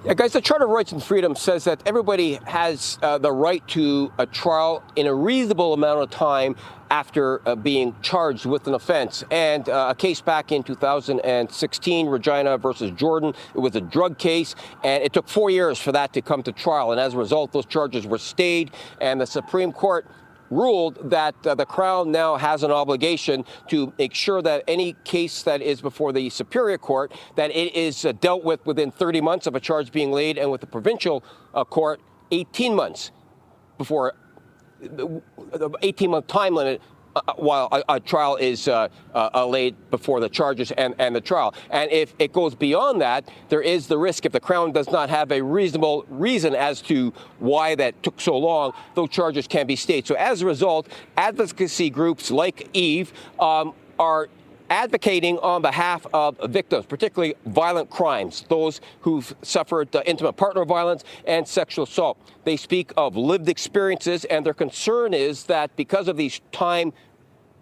Yeah, guys, the Charter of Rights and Freedom says that everybody has the right to a trial in a reasonable amount of time after being charged with an offense. And a case back in 2016, Regina versus Jordan, it was a drug case, and it took 4 years for that to come to trial. And as a result, those charges were stayed, and the Supreme Court ruled that the Crown now has an obligation to make sure that any case that is before the Superior Court, that it is dealt with within 30 months of a charge being laid, and with the Provincial Court, 18 months before the 18-month time limit while a trial is laid before the charges and the trial. And if it goes beyond that, there is the risk, if the Crown does not have a reasonable reason as to why that took so long, those charges can be stayed. So as a result, advocacy groups like Eve are advocating on behalf of victims, particularly violent crimes, those who've suffered intimate partner violence and sexual assault. They speak of lived experiences, and their concern is that because of these time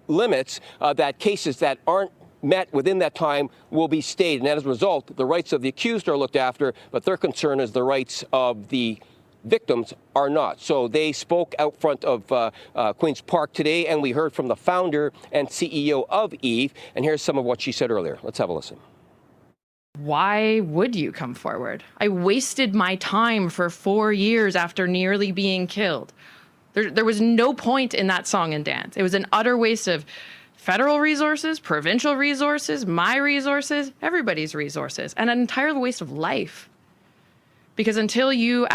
limits, that cases that aren't met within that time will be stayed. And as a result, the rights of the accused are looked after, but their concern is the rights of the victims are not. So they spoke out front of Queen's Park today, and we heard from the founder and CEO of Eve. And here's some of what she said earlier. Let's have a listen. Why would you come forward? I wasted my time for 4 years after nearly being killed. There was no point in that song and dance. It was an utter waste of federal resources, provincial resources, my resources, everybody's resources, and an entire waste of life. Because until your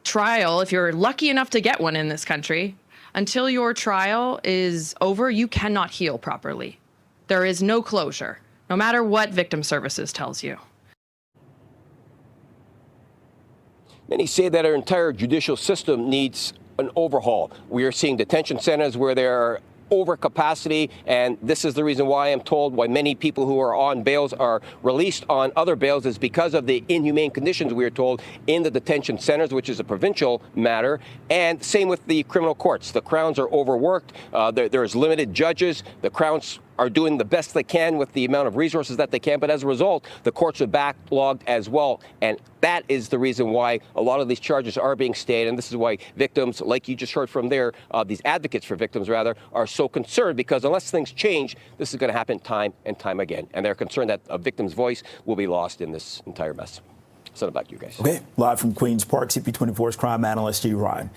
trial, if you're lucky enough to get one in this country, until your trial is over, you cannot heal properly. There is no closure, no matter what Victim Services tells you. Many say that our entire judicial system needs an overhaul. We are seeing detention centers where there are overcapacity, and this is the reason why I'm told why many people who are on bails are released on other bails is because of the inhumane conditions, we are told, in the detention centers, which is a provincial matter. And same with the criminal courts. The Crowns are overworked. There's limited judges. The Crowns are doing the best they can with the amount of resources that they can, but as a result, the courts are backlogged as well. And that is the reason why a lot of these charges are being stayed, and this is why victims, like you just heard from there, these advocates for victims, rather, are so concerned, because unless things change, this is going to happen time and time again. And they're concerned that a victim's voice will be lost in this entire mess. Send it back to you guys. Okay, live from Queen's Park, CP24's crime analyst, Ryan.